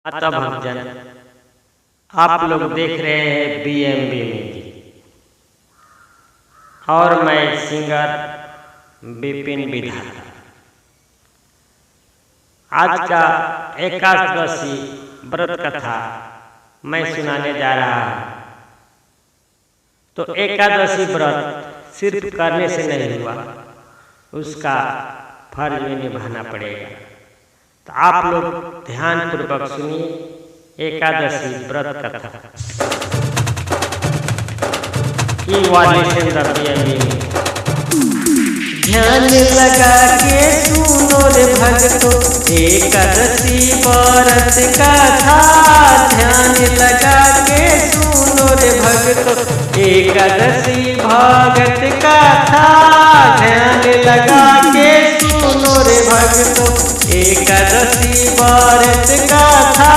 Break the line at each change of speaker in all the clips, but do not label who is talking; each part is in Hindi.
तब भक्तजन आप लोग देख रहे हैं बीएमबी मीडिया और मैं सिंगर विपिन विधाता। आज का एकादशी व्रत कथा मैं सुनाने जा रहा हूँ। तो एकादशी व्रत सिर्फ करने से नहीं हुआ, उसका फर्ज भी निभाना पड़ेगा। तो आप लोग ध्यान पूर्वक सुनिए एकादशी व्रत कथा की वाली ध्यान लगा के सुनो रे भक्तो एकादशी व्रत कथा। ध्यान लगा के सुनो रे भक्तो एकादशी भगत कथा। ध्यान लगा के सुनो रे भक्तो एकादशी व्रत कथा।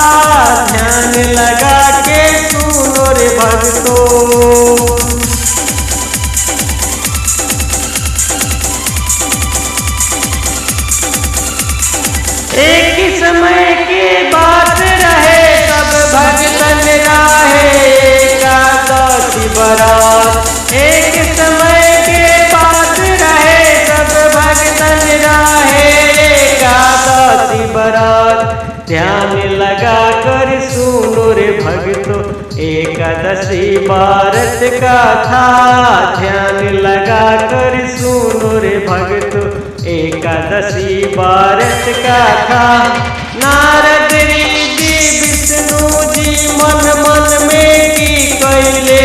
ध्यान लगा के सुनो रे भक्तो। एक ही समय की बात रहे सब भक्तन राहे एकादशी व्रत। एक समय के बात रहे सब भक्तन राहे एकादशी व्रत। ध्यान लगा कर सुनो रे भक्तो एकादशी व्रत कथा। ध्यान लगा कर सुनो रे भक्तो एकादशी व्रत कथा। नारद ऋषि विष्णु जी मन मन में की कैले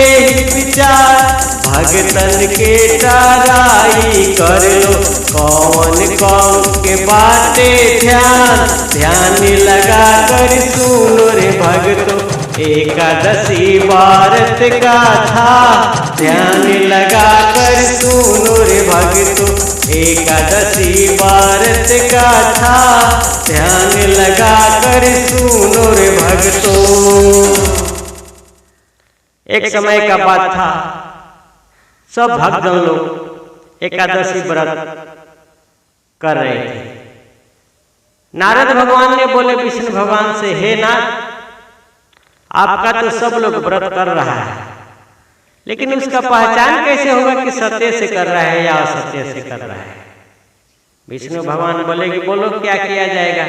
विचार। भगतन के ताराई कर लो कौन कौन के बाटे ध्यान। ध्यान लगा कर सुनो रे भक्तो एकादशी व्रत कथा। ध्यान लगा कर सुनो रे भक्तो एकादशी व्रत कथा। ध्यान लगा कर सुनो रे भक्तो। एक समय का बात था, सब भक्तजन लोग एकादशी व्रत कर रहे थे। नारद भगवान ने बोले विष्णु भगवान से, हे नाथ आपका तो सब लोग व्रत कर रहा है, लेकिन उसका पहचान कैसे होगा कि सत्य से कर रहा है या असत्य से कर रहा है। विष्णु भगवान बोले कि बोलो क्या किया जाएगा।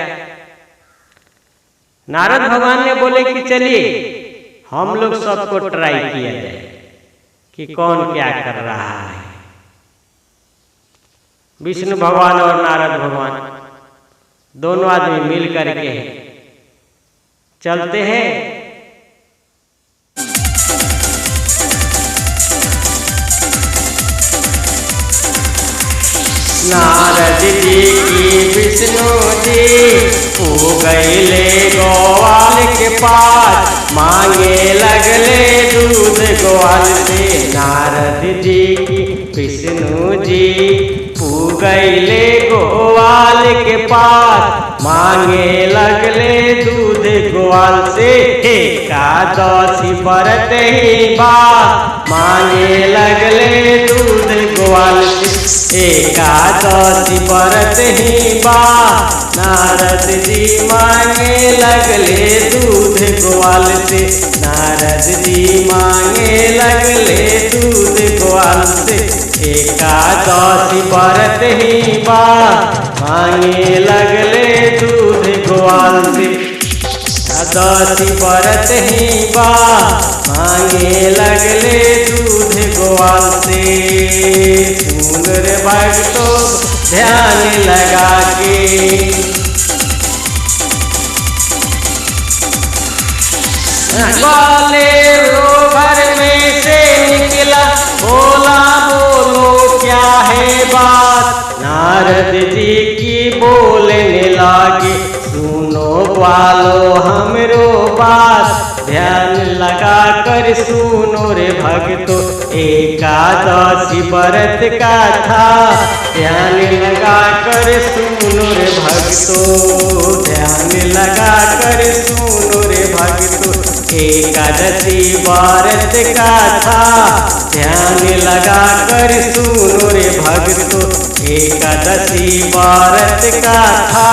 नारद भगवान ने बोले कि चलिए हम लोग सबको ट्राई किया जाए कि कौन क्या कर रहा है। विष्णु भगवान और नारद भगवान दोनों आदमी मिल करके चलते हैं। नारद जी की विष्णु जी हो गईले गोवाल के पास। मांगे लगले दूध गोवाल से। नारद जी की विष्णु जी हो गईले गोवाल के पास। मांगे लगले दूध गोवाल से। एकादशी व्रत ही बात मांगे लगले दूध गोवाल से। एकादशी व्रत ही बात नारद जी मांगे लगले दूध गोवाल से। नारद जी मांगे लगले दूध गोवाल से। एकादशी व्रत ही बात मांगे लगले दूध गोवाल से। एकादशी व्रत ही बात मांगे लगले दूध गोवाल से। सुन रे भक्तो ध्यान लगा के वाले घर में से निकला बोला बोलो क्या है बात। नारद जी की बोलने लागे सुनो वालो हमरो बात। ध्यान लगा कर सुनो रे भक्तो एकादशी व्रत कथा। ध्यान लगा कर सुनो रे भक्तो। ध्यान लगा कर सुनो रे भक्तो एकादशी व्रत कथा। ध्यान लगा कर सुनो रे भक्तो एकादशी व्रत कथा।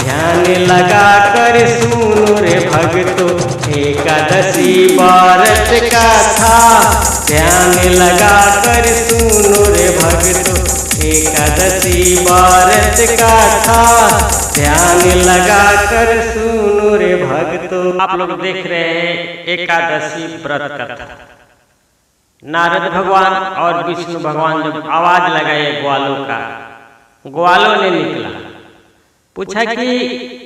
ध्यान लगा कर सुनो रे भक्तों एकादशी व्रत का था, ध्यान लगा कर सुनो रे भक्तों एकादशी व्रत का था, ध्यान लगा कर सुनो रे भक्तों। आप लोग देख रहे हैं एकादशी व्रत कथा। नारद भगवान और विष्णु भगवान जब आवाज लगाए ग्वालों का, ग्वालों ने निकला, पूछा कि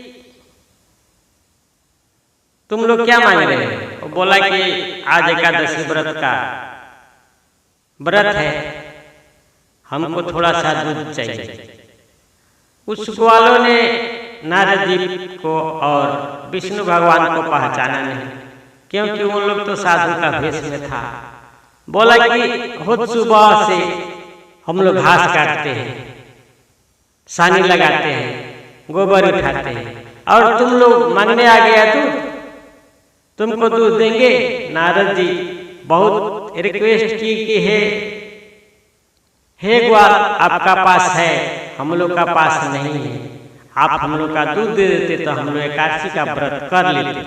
तुम लोग क्या मांग रहे हो? वो बोला कि आज एकादशी व्रत का व्रत है, हमको थोड़ा सा दूध चाहिए। उस ग्वालों ने नारद जी को और विष्णु भगवान को पहचाना नहीं, क्योंकि उन लोग तो साधु का भेष में था। बोला कि रोज सुबह से हम लोग घास काटते हैं, सानी लगाते हैं, गोबर उठाते हैं, और तुम लोग मांगने आ गया दूध, तुमको दूध देंगे। नारद जी बहुत रिक्वेस्ट की कि हे ग्वाल, आपका पास है, हम लोग का पास नहीं है, आप हम लोग का दूध दे देते तो हम लोग एकादशी का व्रत कर लेते।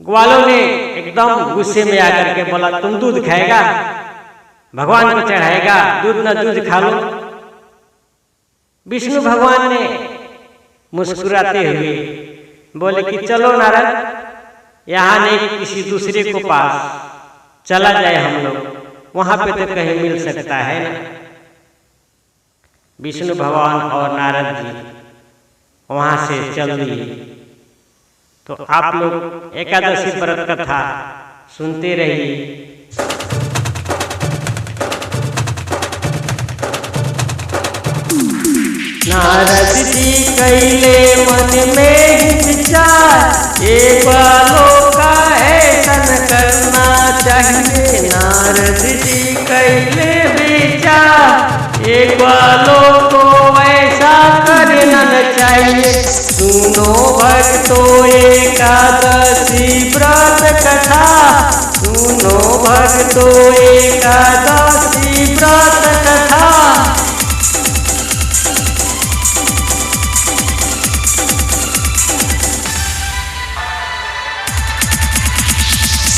ग्वालों ने एकदम गुस्से में आकर के बोला, तुम दूध खाएगा, भगवान को चढ़ाएगा, दूध न दूध खा लो। विष्णु भगवान ने मुस्कुराते हुए बोले कि चलो नारद, यहाँ नहीं किसी दूसरे को पास चला जाए हम लोग, वहां पे तो कहीं मिल सकता है ना। विष्णु भगवान और नारद जी वहां से चल दिए। तो आप लोग एकादशी व्रत कथा सुनते रहिए। नारद जी कैले मन में विचार, एक बालों का ऐसा करना चाहिए। नारद जी कैले विचार, एक बालों को ऐसा करना चाहिए। सुनो भक्तों एकादशी व्रत कथा, सुनो भक्तों एकादशी व्रत कथा।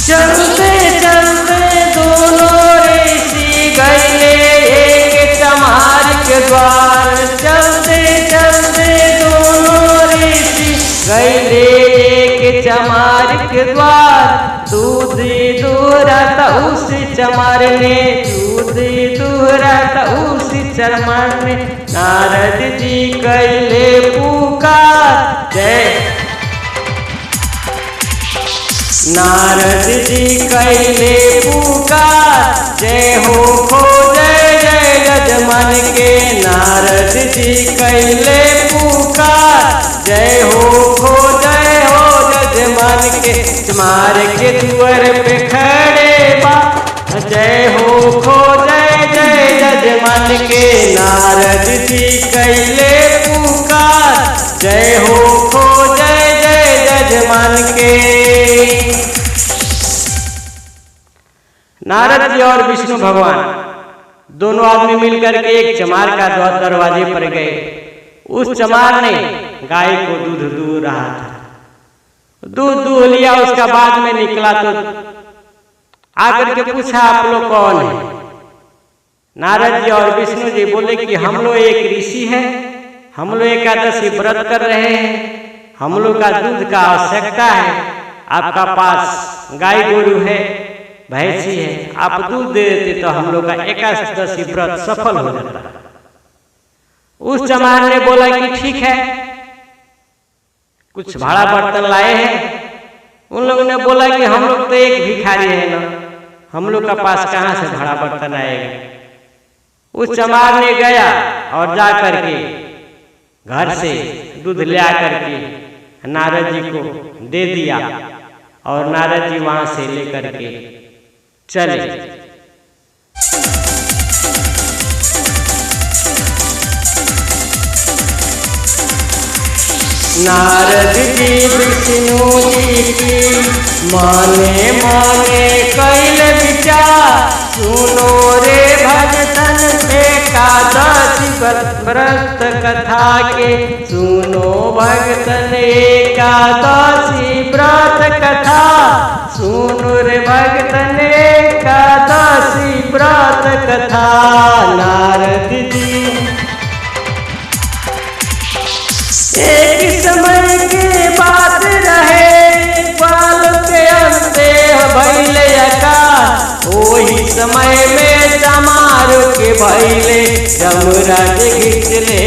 चलते चलते दोनों ऋषि गए एक चमार के द्वार, चलते चलते दोनों ऋषि गए एक चमार के द्वार। दूध दूहरा उस चमार ने, दूध दूहरा उस चमार ने। नारद जी कैले पुकार, जय नारद जी कैले पुकार, जय हो खो जय जय यजमान के। नारद जी कैले पुकार, जय हो खो जय हो यजमान के। चमार के द्वार पे खड़े बा, जय हो खो जय जय यजमान के। नारद जी कैले पुकार, जय हो खो जय जय यजमान के। नारद जी और विष्णु भगवान दोनों आदमी मिलकर के एक चमार का दरवाजे पर गए। उस चमार ने गाय को दूध दूह रहा था, दूध दूह लिया, उसका बाद में निकला तो आकर के पूछा, आप लोग कौन है? नारद जी और विष्णु जी बोले कि हम लोग एक ऋषि है, हम लोग एकादशी व्रत कर रहे हैं, हम लोग का दूध का आवश्यकता है, आपका पास गाय गोरू है, भैंसी है, आप दूध दे देते तो हम लोग का एकादशी व्रत सफल हो जाता। उस चमार ने बोला कि ठीक है, कुछ भाड़ा बर्तन लाए हैं। उन लोगों ने बोला कि हम लोग तो एक भिखारी है ना, हम लोग का पास कहाँ से भाड़ा बर्तन आएगा। उस चमार ने गया और जा करके घर से दूध ले आकर के नारद जी को दे दिया, और नारद जी वहां से लेकर के चले। नारद जी विष्णु जी की माने माने कैल जा। सुनो रे भगतन एकादशी व्रत कथा के, सुनो भगतन एकादशी व्रत कथा। सुनो रे भगतन एकादशी व्रत कथा। नारद जी एक समय के बात रहे, ग्वाल के अंते भैले आकाश। ओही समय में चमार के भैले, यमराज घिच ले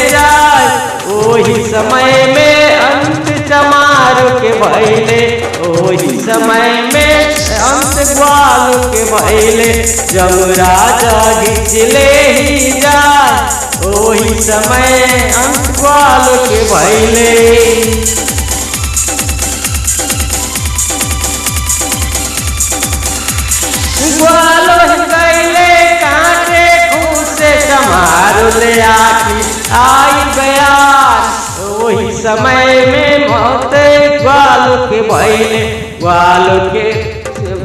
जाए। ओही समय में अंत चमार के भैले, ओही समय में अंत ग्वाल के भैले, यमराज घिच ले ही जाए। ओही समय अंत ग्वाल के भैले। ग्वाल गैले कांटे खूसे चमार ले आई बयान। वही समय में मौत ग्वाल के भैले, ग्वाल के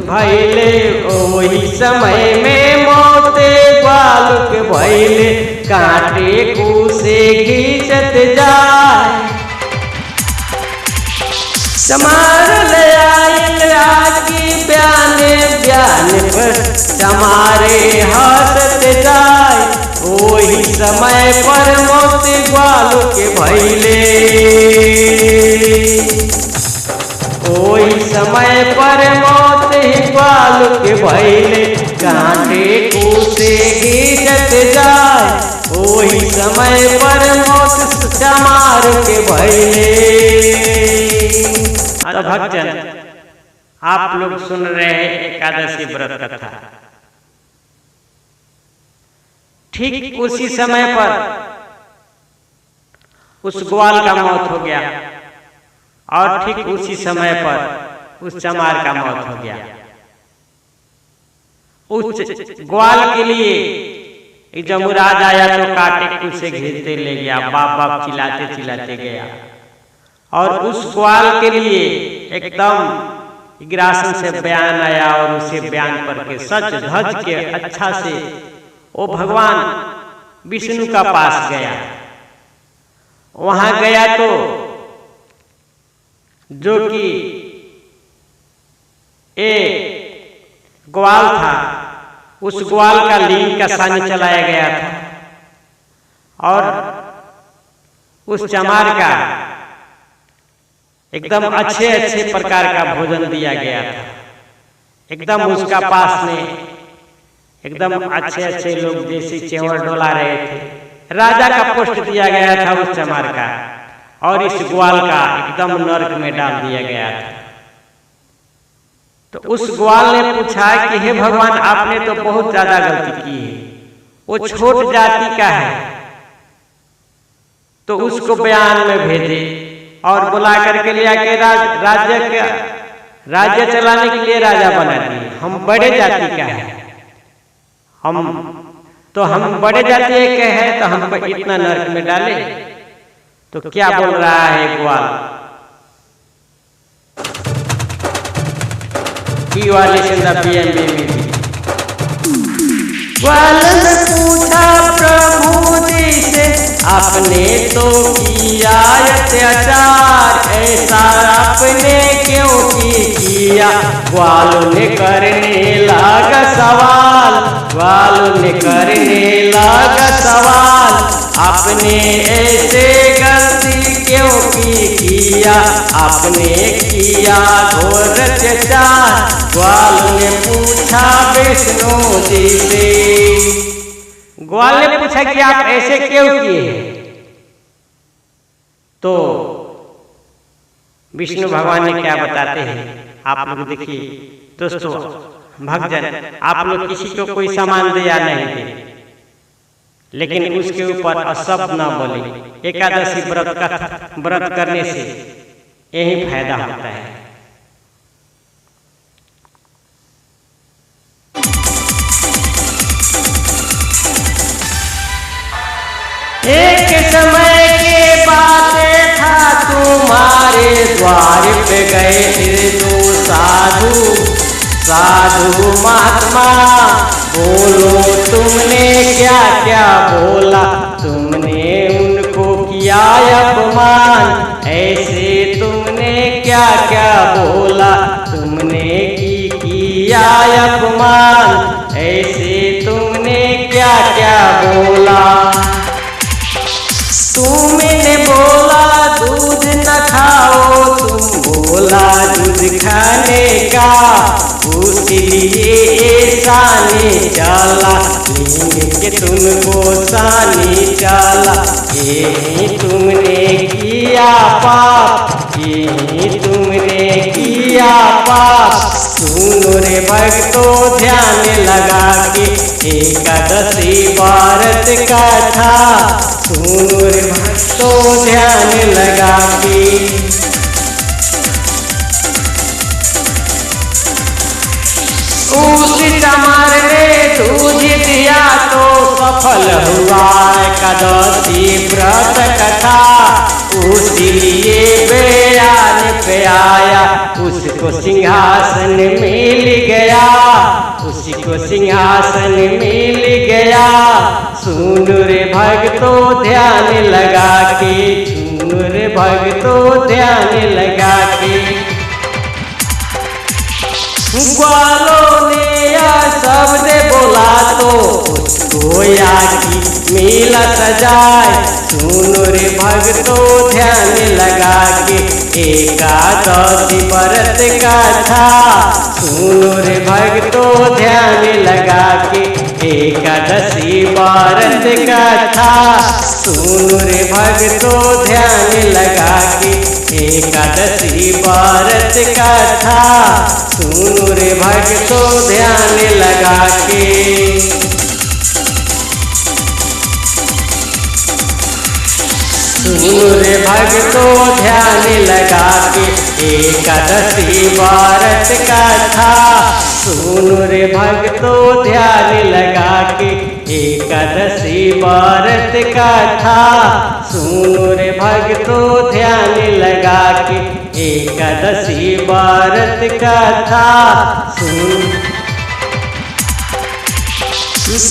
भैले। वही समय में मौत ग्वाल के भैले, कांटे खूसे खींचत जाए। चमार ले आई आगी बयान पर, चमारे हंसत जाए। ओही समय पर मौत ग्वाल के भैले, ओही समय पर मौत ग्वाल के भैले, कांटे खूसे खींचत जाए। ओही समय पर मौत चमार के भैले। तो भक्तजन, आप लोग सुन रहे हैं एकादशी व्रत कथा। ठीक उसी समय पर उस ग्वाल का मौत हो गया, और ठीक उसी समय पर उस चमार का मौत हो गया। उस ग्वाल के लिए यमराज आया तो काटे उसे घेरते ले गया, बाप बाप चिल्लाते चिल्लाते गया। और उस ग्वाल के लिए एकदम गिरासन से बयान आया, और उसे बयान पर के सच धज के अच्छा से वो भगवान विष्णु का पास गया। वहां गया तो जो कि एक ग्वाल था, उस ग्वाल का लिंग का सानी चलाया गया था, और उस चमार का एकदम अच्छे अच्छे प्रकार का भोजन दिया गया था। एकदम उसका पास में एकदम अच्छे अच्छे लोग देसी चेवर डोला रहे थे। राजा का पोस्ट दिया गया था उस चमार का, और इस ग्वाल का एकदम नरक में डाल दिया गया था। तो उस ग्वाल ने पूछा कि हे भगवान, आपने तो बहुत ज्यादा गलती की है, वो छोट जाति का है, तो उसको बयान में भेजे और बुला करके ले आके राज्य चलाने के लिए राजा बना दिए। हम बड़े जाति का है, हम बड़े जाति के हैं, तो हम इतना नरक में डाले। तो क्या बोल रहा है ग्वाल? ग्वाल ने पूछा प्रभु जी से, आपने तो किया अत्याचार, ऐसा आपने क्यों किया? ग्वाल ने करने लगा सवाल, ग्वाल ने करने लगा सवाल। आपने ऐसे गलती क्यों किया? आपने किया घोर अत्याचार। ग्वाल ने पूछा विष्णु जी से, ग्वाल ने पूछा कि आप ऐसे क्यों किए? तो विष्णु भगवान ने क्या बताते हैं आप लोग देखिए। दोस्तों भक्तजन, आप लोग किसी को कोई सामान दे या नहीं दे, लेकिन उसके ऊपर अशब्द न बोले। एकादशी व्रत करने से यही फायदा होता है। एक समय के बात था, तुम्हारे द्वार पे गए थे दो साधु। साधु महात्मा बोलो तुमने क्या क्या बोला, तुमने उनको किया अपमान, ऐसे तुमने क्या क्या बोला, तुमने किया अपमान, ऐसे तुमने क्या क्या बोला। तुमने बोला दूध न खाओ, तुम बोला दूध खाने का, उसलिए सानी चला, लेंगे तुमको सानी चला। ये तुमने किया पाप, ये तुमने किया पाप, सुनो रे भक्तों ध्यान लगा के, एकादशी व्रत कथा, सुनो रे भक्तों ध्यान लगा के। उस चमार ने दूध दिया तो सफल हुआ एकादशी व्रत कथा, उसलिए बयान पे आया, उसको सिंहासन मिल गया, उसको सिंहासन मिल गया। सुन रे भक्तों ध्यान लगा के, सुन रे भक्तों ध्यान लगा के। ग्वालों ने या शब्द बोला तो उसको या की मिला सजाए, सुनो रे भक्तों ध्यान लगा के, एकादशी व्रत कथा, सुनो रे भक्तों ध्यान लगा के, एकादशी व्रत कथा, सुनो रे भक्तों ध्यान लगा के, एकादशी व्रत कथा, सुनो रे भक्तों ध्यान लगा के। सुनो रे भक्तों ध्यान लगा के, एकादशी व्रत कथा, सुनो रे भक्तों ध्यान लगा के, एकादशी व्रत कथा, सुनो रे भक्तों ध्यान लगा के, एकादशी व्रत कथा, सुन।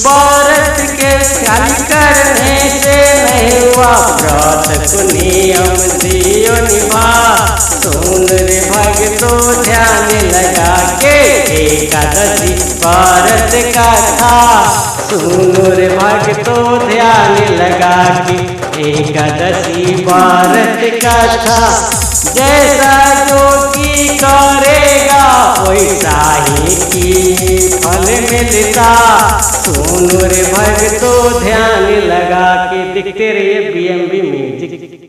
व्रत के ख्याल करने से नहीं हुआ, व्रत को नियम दियो निभा, सुन रे भक्तों ध्यान लगा के, एकादशी व्रत कथा, सुनो रे भक्तों ध्यान लगा के, एकादशी व्रत कथा। जैसा जो की करेगा वैसा ही की फल मिलता, सुनो रे भक्तों ध्यान लगा के। दिखते रहिए BMB म्यूजिक।